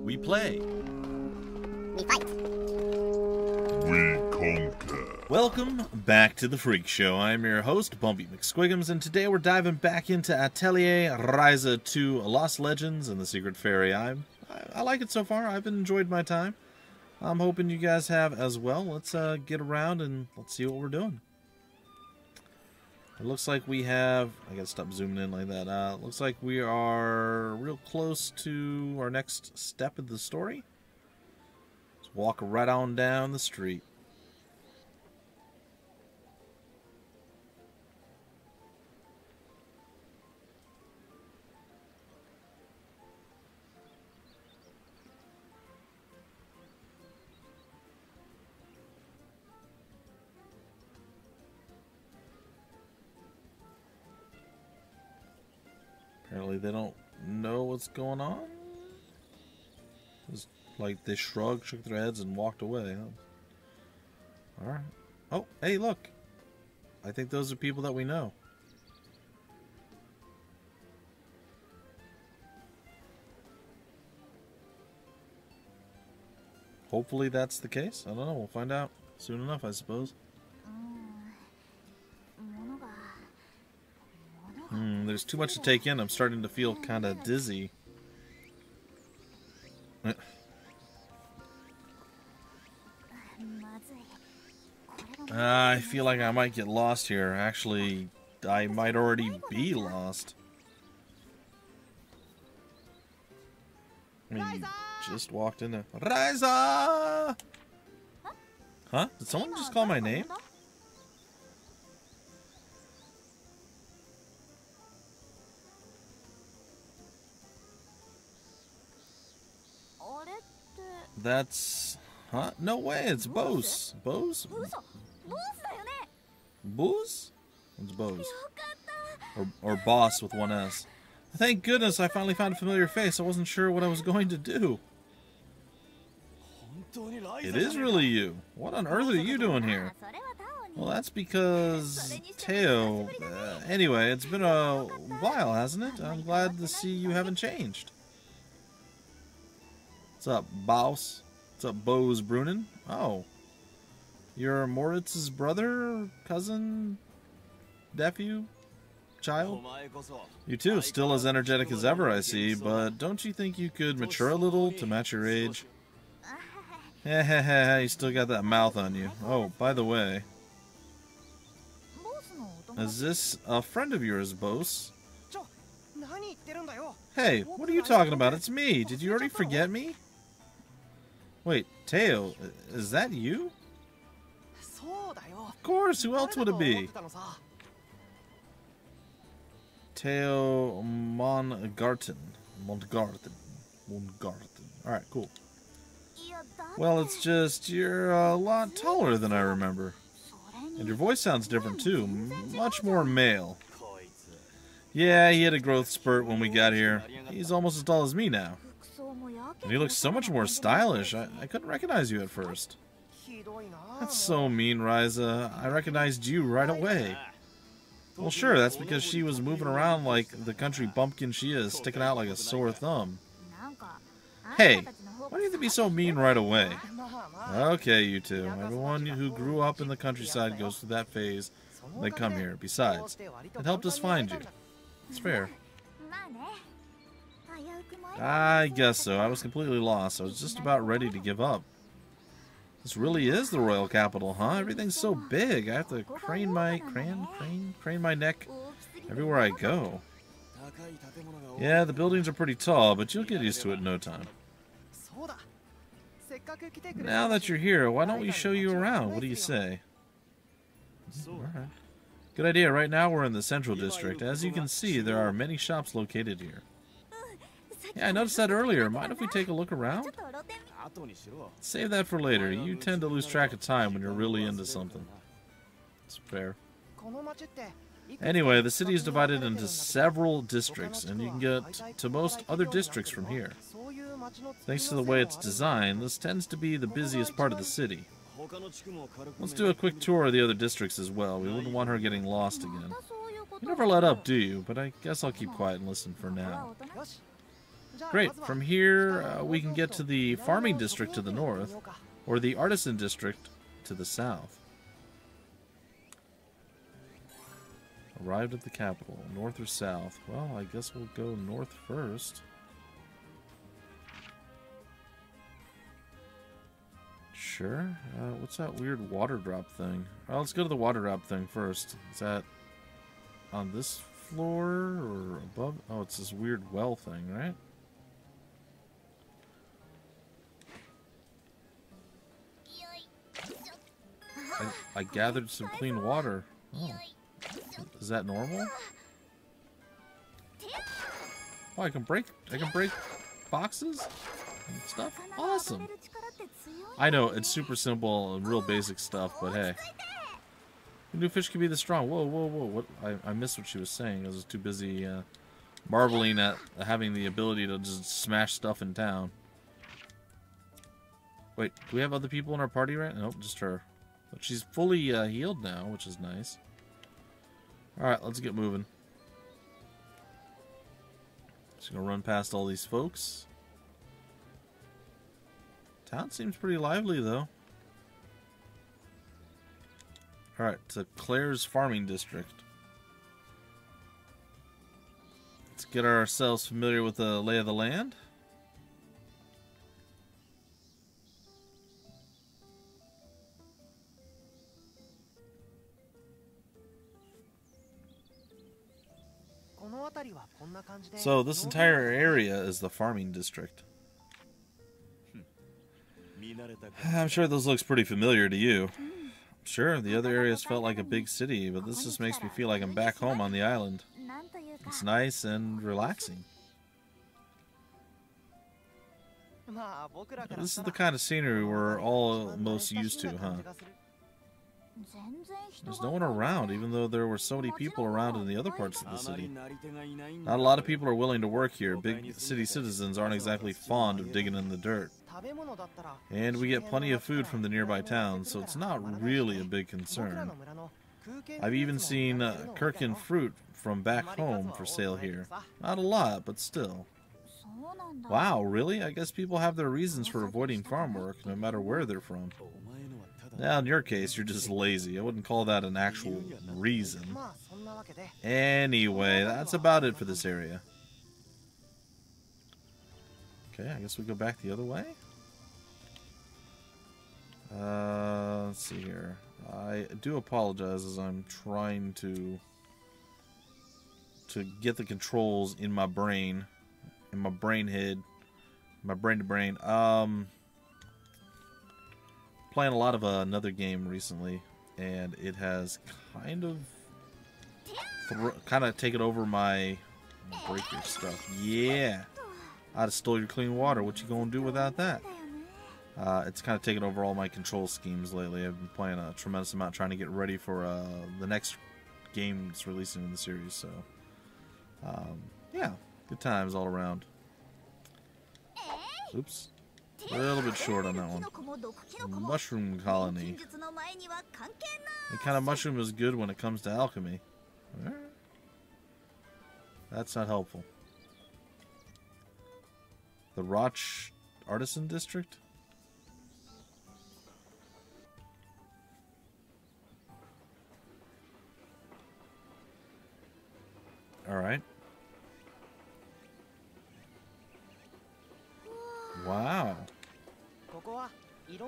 We play. We fight. We conquer. Welcome back to the Freak Show. I'm your host, Bumpy McSquigums, and today we're diving back into Atelier Ryza 2 Lost Legends and the Secret Fairy. I like it so far. I've enjoyed my time. I'm hoping you guys have as well. Let's get around and let's see what we're doing. It looks like we have... I gotta stop zooming in like that. Looks like we are real close to our next step of the story. Let's walk right on down the street. Apparently they don't know what's going on. It's like they shrugged, shook their heads, and walked away. Huh? Alright. Oh, hey, look. I think those are people that we know. Hopefully that's the case. I don't know. We'll find out soon enough, I suppose. There's too much to take in. I'm starting to feel kind of dizzy. I feel like I might get lost here. Actually, I might already be lost. I mean, you just walked into... Ryza! Huh? Did someone just call my name? That's... Huh? No way, it's Bose. Bose? Bose? It's Bose. Or Boss with one S. Thank goodness I finally found a familiar face. I wasn't sure what I was going to do. It is really you. What on earth are you doing here? Well, that's because... Teo... anyway, it's been a while, hasn't it? I'm glad to see you haven't changed. What's up, boss? What's up, Bose Brunin? Oh. You're Moritz's brother, cousin, nephew, child? You too, still as energetic as ever, I see, but don't you think you could mature a little to match your age? Hehehe, you still got that mouth on you. Oh, by the way. Is this a friend of yours, Bose? Hey, what are you talking about? It's me. Did you already forget me? Wait, Teo, is that you? Of course, who else would it be? Teo Montgarten. Alright, cool. Well, it's just, you're a lot taller than I remember. And your voice sounds different too, much more male. Yeah, he had a growth spurt when we got here. He's almost as tall as me now. And he looks so much more stylish. I couldn't recognize you at first. That's so mean, Ryza. I recognized you right away. Well, sure, that's because she was moving around like the country bumpkin she is, sticking out like a sore thumb. Hey, why do you have to be so mean right away? Okay, you two. Everyone who grew up in the countryside goes through that phase when they come here. Besides, it helped us find you. It's fair. I guess so. I was completely lost. I was just about ready to give up. This really is the royal capital, huh? Everything's so big. I have to crane my neck everywhere I go. Yeah, the buildings are pretty tall, but you'll get used to it in no time. Now that you're here, why don't we show you around? What do you say? Alright. Good idea. Right now we're in the central district. As you can see, there are many shops located here. Yeah, I noticed that earlier. Mind if we take a look around? Save that for later. You tend to lose track of time when you're really into something. It's fair. Anyway, the city is divided into several districts, and you can get to most other districts from here. Thanks to the way it's designed, this tends to be the busiest part of the city. Let's do a quick tour of the other districts as well. We wouldn't want her getting lost again. You never let up, do you? But I guess I'll keep quiet and listen for now. Great. From here, we can get to the farming district to the north, or the artisan district to the south. Arrived at the capital. North or south? Well, I guess we'll go north first. Sure. What's that weird water drop thing? Well, let's go to the water drop thing first. Is that on this floor or above? Oh, it's this weird well thing, right? I gathered some clean water. Oh. Is that normal? Oh, I can break boxes and stuff? Awesome. I know, it's super simple and real basic stuff, but hey. A new fish can be this strong. Whoa, whoa, whoa. What? I missed what she was saying. I was too busy marveling at having the ability to just smash stuff in town. Wait, do we have other people in our party right now? Nope, just her. But she's fully healed now, which is nice. Alright, let's get moving. Just gonna run past all these folks. Town seems pretty lively, though. Alright, to Claire's farming district. Let's get ourselves familiar with the lay of the land. So this entire area is the farming district. I'm sure this looks pretty familiar to you. Sure, the other areas felt like a big city, but this just makes me feel like I'm back home on the island. It's nice and relaxing. This is the kind of scenery we're all most used to, huh? There's no one around, even though there were so many people around in the other parts of the city. Not a lot of people are willing to work here. Big city citizens aren't exactly fond of digging in the dirt. And we get plenty of food from the nearby towns, so it's not really a big concern. I've even seen Kirkin fruit from back home for sale here. Not a lot, but still. Wow, really? I guess people have their reasons for avoiding farm work, no matter where they're from. Now, in your case, you're just lazy. I wouldn't call that an actual reason. Anyway, that's about it for this area. Okay, I guess we go back the other way. Let's see here. I do apologize as I'm trying to get the controls in my brain, in my brain head, my brain to brain. Playing a lot of another game recently, and it has kind of taken over my breaker stuff. Yeah, I just stole your clean water. What you gonna do without that? It's kind of taken over all my control schemes lately. I've been playing a tremendous amount trying to get ready for the next game that's releasing in the series. So, yeah, good times all around. Oops. A little bit short on that one. Mushroom colony. What kind of mushroom is good when it comes to alchemy? That's not helpful. The Roch Artisan District? Alright. Wow.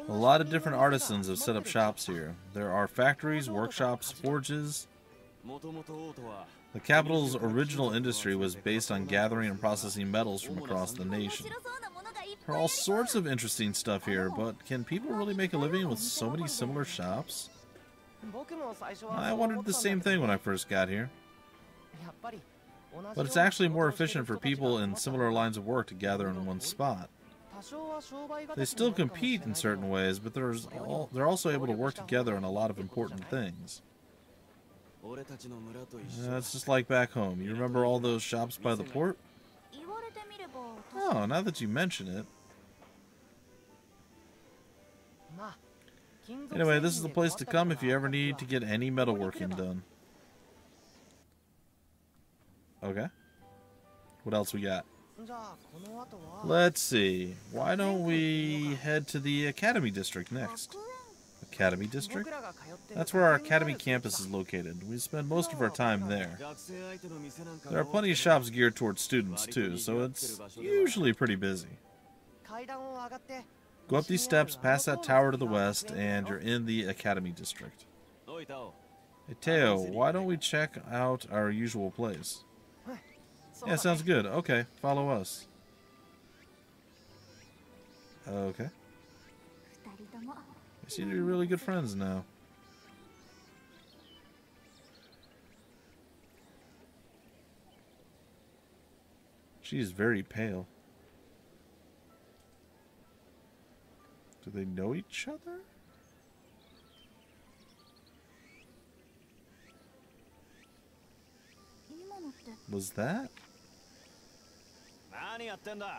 A lot of different artisans have set up shops here. There are factories, workshops, forges. The capital's original industry was based on gathering and processing metals from across the nation. There are all sorts of interesting stuff here, but can people really make a living with so many similar shops? I wondered the same thing when I first got here. But it's actually more efficient for people in similar lines of work to gather in one spot. They still compete in certain ways, but they're also able to work together on a lot of important things. It's just like back home. You remember all those shops by the port? Oh, now that you mention it. Anyway, this is the place to come if you ever need to get any metalworking done. Okay. What else we got? Let's see. Why don't we head to the Academy District next? Academy District? That's where our Academy campus is located. We spend most of our time there. There are plenty of shops geared towards students too, so it's usually pretty busy. Go up these steps, past that tower to the west, and you're in the Academy District. Hey Teo, why don't we check out our usual place? Yeah, sounds good. Okay, follow us. Okay. I see you're really good friends now. She is very pale. Do they know each other? Was that?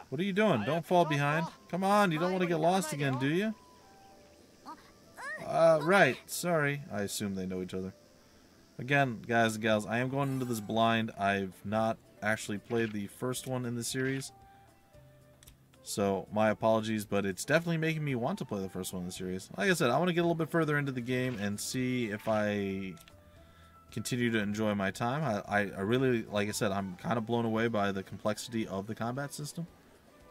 What are you doing? Don't fall behind. Come on, you don't want to get lost again, do you? Right. Sorry. I assume they know each other. Again, guys and gals, I am going into this blind. I've not actually played the first one in the series. So, my apologies, but it's definitely making me want to play the first one in the series. Like I said, I want to get a little bit further into the game and see if I continue to enjoy my time. I really, like I said, I'm kind of blown away by the complexity of the combat system.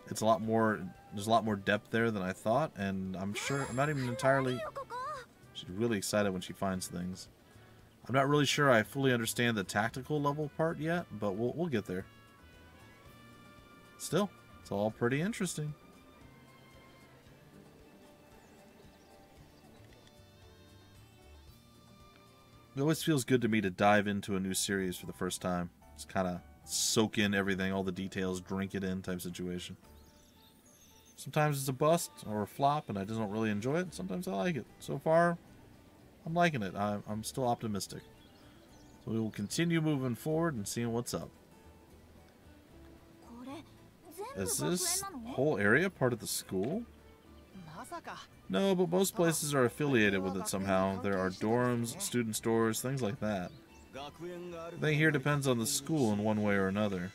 It's a lot more, there's a lot more depth there than I thought, and I'm not even entirely, she's really excited when she finds things. I'm not really sure I fully understand the tactical level part yet, but we'll get there. Still, it's all pretty interesting. It always feels good to me to dive into a new series for the first time. Just kind of soak in everything, all the details, drink it in type situation. Sometimes it's a bust or a flop and I just don't really enjoy it. Sometimes I like it. So far, I'm liking it. I'm still optimistic. So we will continue moving forward and seeing what's up. Is this whole area part of the school? No, but most places are affiliated with it somehow. There are dorms, student stores, things like that. Everything here depends on the school in one way or another.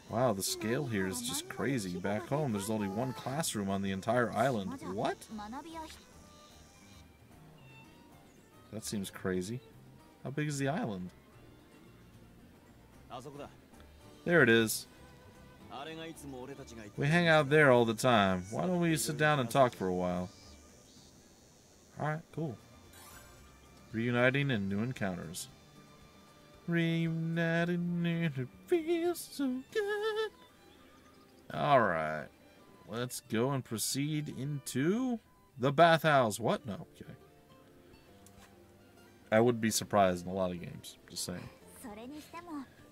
Wow, the scale here is just crazy. Back home, there's only one classroom on the entire island. What? That seems crazy. How big is the island? There it is. We hang out there all the time. Why don't we sit down and talk for a while? Alright, cool. Reuniting and new encounters. Reuniting and it feels so good. Alright. Let's go and proceed into the bathhouse. What? No, okay. I would be surprised in a lot of games. Just saying.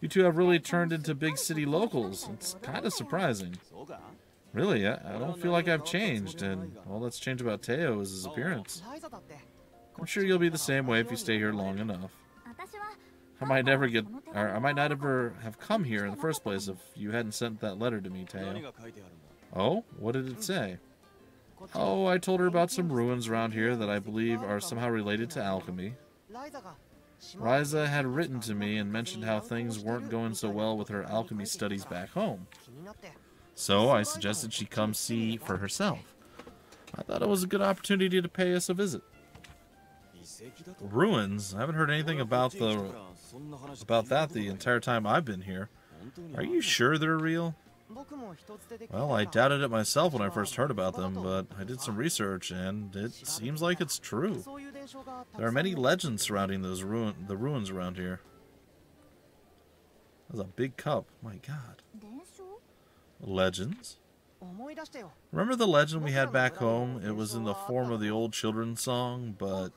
You two have really turned into big city locals. It's kind of surprising. Really, I don't feel like I've changed, and all that's changed about Teo is his appearance. I'm sure you'll be the same way if you stay here long enough. I might not ever have come here in the first place if you hadn't sent that letter to me, Teo. Oh? What did it say? Oh, I told her about some ruins around here that I believe are somehow related to alchemy. Ryza had written to me and mentioned how things weren't going so well with her alchemy studies back home. So I suggested she come see for herself. I thought it was a good opportunity to pay us a visit. Ruins? I haven't heard anything about that the entire time I've been here. Are you sure they're real? Well, I doubted it myself when I first heard about them, but I did some research and it seems like it's true. There are many legends surrounding the ruins around here. That's a big cup. My God. Legends? Remember the legend we had back home? It was in the form of the old children's song, but...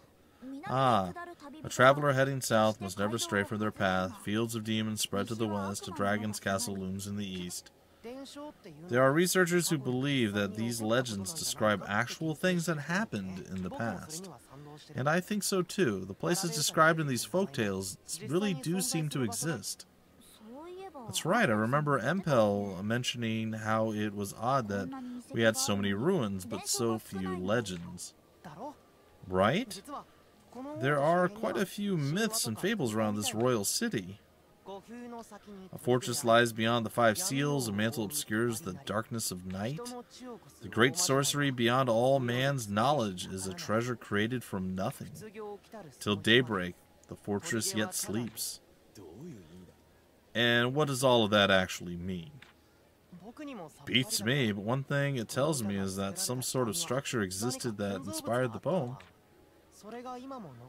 Ah, a traveler heading south must never stray from their path. Fields of demons spread to the west. A dragon's castle looms in the east. There are researchers who believe that these legends describe actual things that happened in the past. And I think so too. The places described in these folktales really do seem to exist. That's right, I remember Empel mentioning how it was odd that we had so many ruins, but so few legends. Right? There are quite a few myths and fables around this royal city. A fortress lies beyond the 5 seals, a mantle obscures the darkness of night. The great sorcery beyond all man's knowledge is a treasure created from nothing. Till daybreak, the fortress yet sleeps. And what does all of that actually mean? Beats me, but one thing it tells me is that some sort of structure existed that inspired the poem.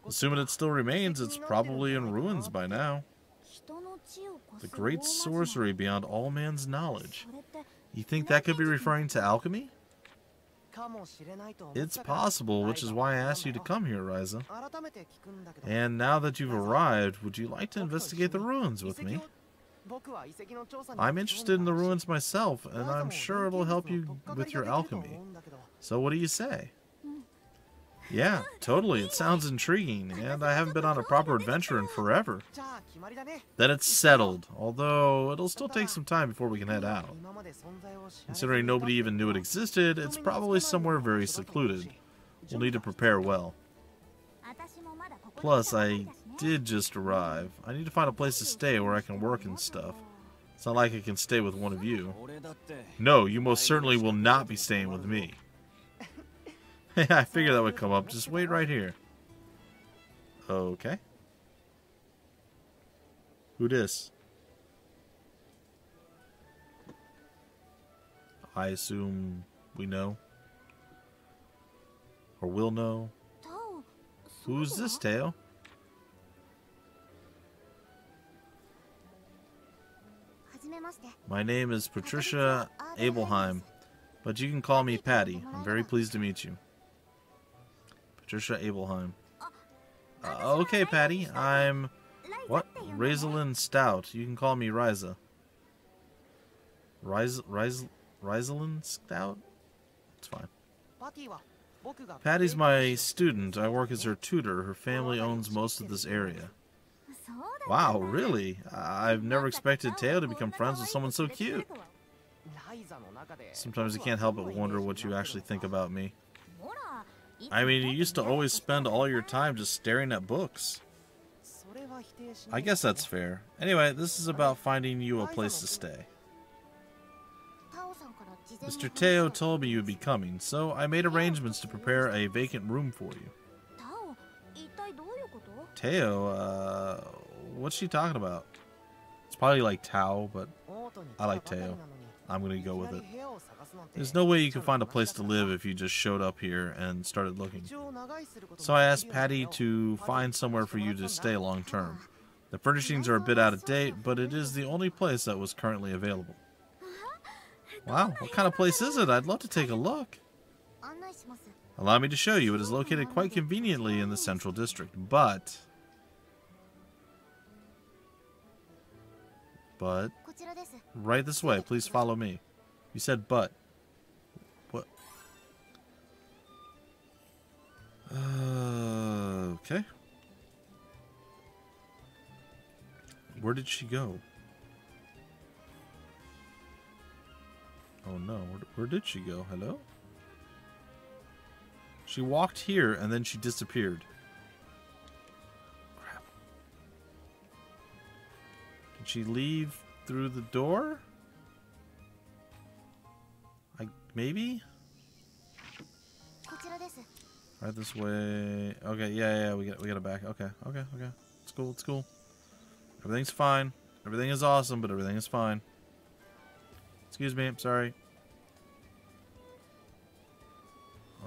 Assuming it still remains, it's probably in ruins by now. The great sorcery beyond all man's knowledge. You think that could be referring to alchemy? It's possible, which is why I asked you to come here, Ryza. And now that you've arrived, would you like to investigate the ruins with me? I'm interested in the ruins myself, and I'm sure it'll help you with your alchemy. So what do you say? Yeah, totally. It sounds intriguing, and I haven't been on a proper adventure in forever. Then it's settled, although it'll still take some time before we can head out. Considering nobody even knew it existed, it's probably somewhere very secluded. We'll need to prepare well. Plus, I did just arrive. I need to find a place to stay where I can work and stuff. It's not like I can stay with one of you. No, you most certainly will not be staying with me. I figured that would come up. Just wait right here. Okay. Who dis? I assume we know. Or will know. Who's this, Teo? My name is Patricia Abelheim, but you can call me Patty. I'm very pleased to meet you. Patricia Abelheim. Okay, Patty. I'm... What? Rosalind Stout. You can call me Ryza. Rosalind Stout? It's fine. Patty's my student. I work as her tutor. Her family owns most of this area. Wow, really? I've never expected Teo to become friends with someone so cute. Sometimes I can't help but wonder what you actually think about me. I mean, you used to always spend all your time just staring at books. I guess that's fair. Anyway, this is about finding you a place to stay. Mr. Teo told me you would be coming, so I made arrangements to prepare a vacant room for you. Teo, what's she talking about? It's probably like Tao, but I like Teo. I'm gonna go with it. There's no way you could find a place to live if you just showed up here and started looking. So I asked Patty to find somewhere for you to stay long term. The furnishings are a bit out of date, but it is the only place that was currently available. Wow, what kind of place is it? I'd love to take a look. Allow me to show you. It is located quite conveniently in the central district, but... Right this way. Please follow me. You said but. What? Okay. Where did she go? Oh no, where did she go? Hello? She walked here and then she disappeared. Crap. Did she leave through the door? Maybe? Right this way. Okay, yeah, we got it back. Okay. It's cool. Everything's fine. Everything is awesome, but everything is fine. Excuse me, I'm sorry.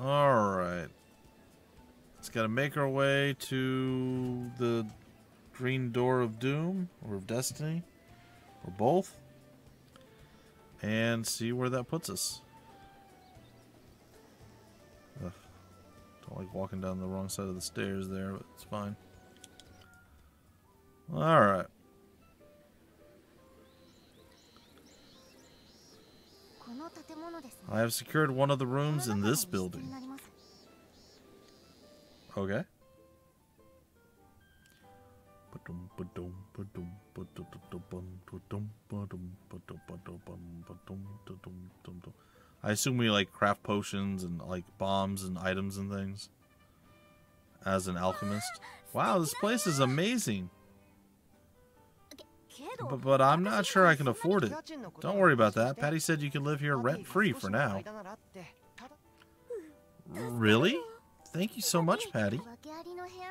Alright. Let's gotta make our way to the green door of doom, or of destiny, or both, and see where that puts us. Ugh. Don't like walking down the wrong side of the stairs there, but it's fine. Alright. I have secured one of the rooms in this building. Okay. I assume we like craft potions and like bombs and items and things as an alchemist. Wow, this place is amazing. But I'm not sure I can afford it. Don't worry about that. Patty said you could live here rent-free for now. Really? Thank you so much, Patty.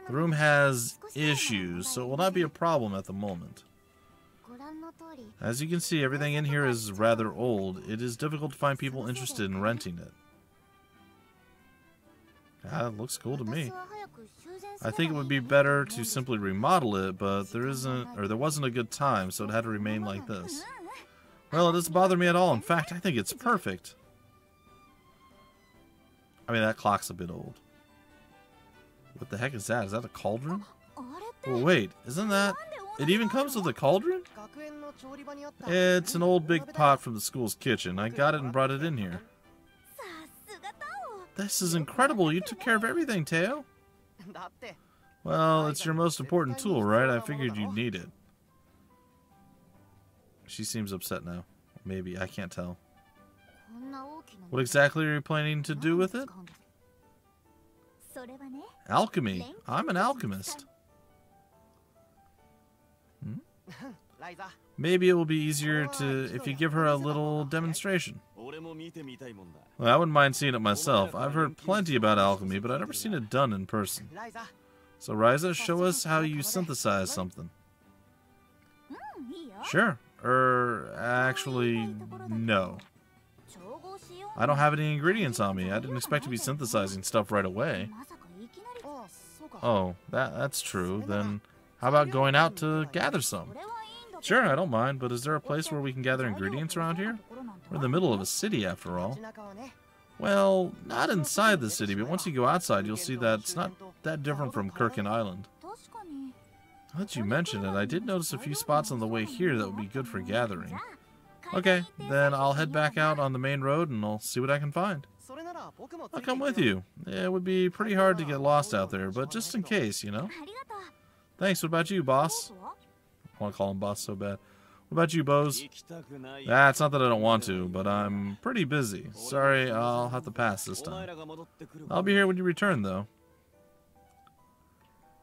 The room has issues, so it will not be a problem at the moment. As you can see, everything in here is rather old. It is difficult to find people interested in renting it. Ah, it looks cool to me. I think it would be better to simply remodel it, but there wasn't a good time, so it had to remain like this. Well, it doesn't bother me at all. In fact, I think it's perfect. I mean, that clock's a bit old. What the heck is that? Is that a cauldron? Oh, wait, isn't that... It even comes with a cauldron? It's an old big pot from the school's kitchen. I got it and brought it in here. This is incredible. You took care of everything, Teo. Well, it's your most important tool, right? I figured you'd need it. She seems upset now. Maybe. I can't tell. What exactly are you planning to do with it? Alchemy. I'm an alchemist. Maybe it will be easier if you give her a little demonstration. Well, I wouldn't mind seeing it myself. I've heard plenty about alchemy, but I've never seen it done in person. So, Ryza, show us how you synthesize something. Sure. Actually, no. I don't have any ingredients on me. I didn't expect to be synthesizing stuff right away. Oh, that's true. Then how about going out to gather some? Sure, I don't mind, but is there a place where we can gather ingredients around here? We're in the middle of a city, after all. Well, not inside the city, but once you go outside, you'll see that it's not that different from Kirkin Island. Now that you mention it, I did notice a few spots on the way here that would be good for gathering. Okay, then I'll head back out on the main road and I'll see what I can find. I'll come with you. It would be pretty hard to get lost out there, but just in case, you know? Thanks, what about you, boss? I want to call him boss so bad. What about you, Bose? It's not that I don't want to, but I'm pretty busy. Sorry, I'll have to pass this time. I'll be here when you return, though.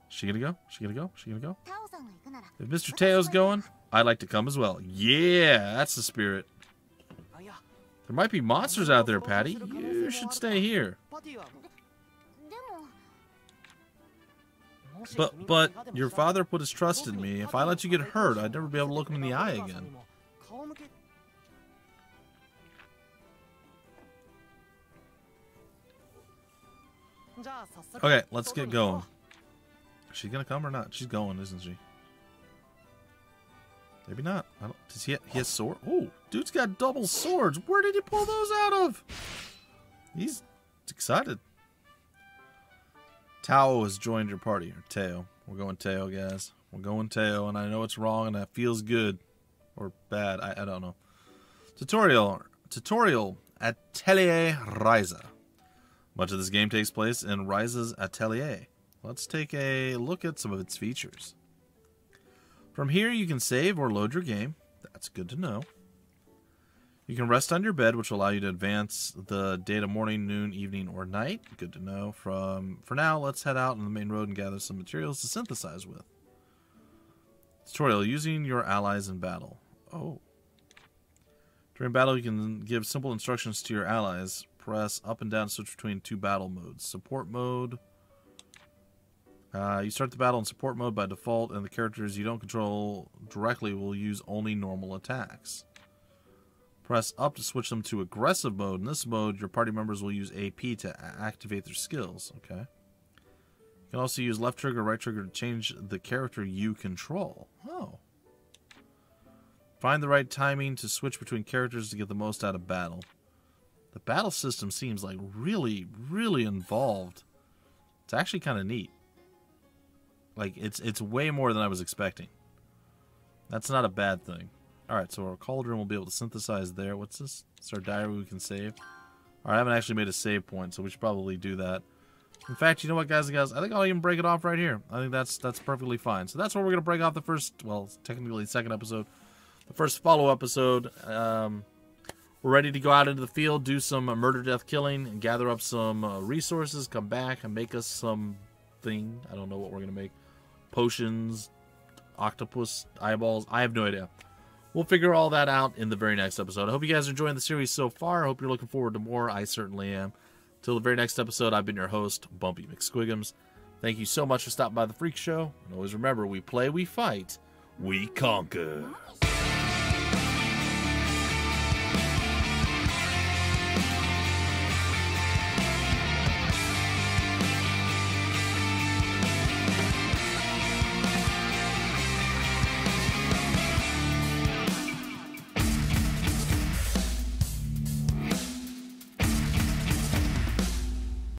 She gonna go? She gonna go? She gonna go? If Mr. Teo's going, I'd like to come as well. Yeah, that's the spirit. There might be monsters out there, Patty. You should stay here. But your father put his trust in me. If I let you get hurt, I'd never be able to look him in the eye again. Okay, let's get going. Is she gonna come or not? She's going, isn't she? Maybe not. Does he has sword? Oh, dude's got double swords. Where did he pull those out of? He's excited. Tao has joined your party, or Teo. We're going Teo, guys. We're going Teo, and I know it's wrong, and that feels good. Or bad, I don't know. Tutorial, Atelier Ryza. Much of this game takes place in Ryza's Atelier. Let's take a look at some of its features. From here, you can save or load your game. That's good to know. You can rest on your bed, which will allow you to advance the data morning, noon, evening, or night. Good to know. For now, let's head out on the main road and gather some materials to synthesize with. Tutorial, using your allies in battle. Oh. During battle, you can give simple instructions to your allies. Press up and down to switch between two battle modes. Support mode. You start the battle in support mode by default, and the characters you don't control directly will use only normal attacks. Press up to switch them to aggressive mode. In this mode, your party members will use AP to activate their skills. Okay. You can also use left trigger, right trigger to change the character you control. Oh. Find the right timing to switch between characters to get the most out of battle. The battle system seems like really, really involved. It's actually kind of neat. Like, it's way more than I was expecting. That's not a bad thing. Alright, so our cauldron will be able to synthesize there. What's this? It's our diary we can save. Alright, I haven't actually made a save point, so we should probably do that. In fact, you know what, guys? I think I'll even break it off right here. I think that's perfectly fine. So that's where we're going to break off the first, well, technically second episode. The first follow-up episode. We're ready to go out into the field, do some murder, death, killing, and gather up some resources, come back and make us something. I don't know what we're going to make. Potions, octopus eyeballs. I have no idea. We'll figure all that out in the very next episode. I hope you guys are enjoying the series so far. I hope you're looking forward to more. I certainly am. Till the very next episode, I've been your host, Bumpy McSquigums. Thank you so much for stopping by the Freak Show. And always remember, we play, we fight, we conquer.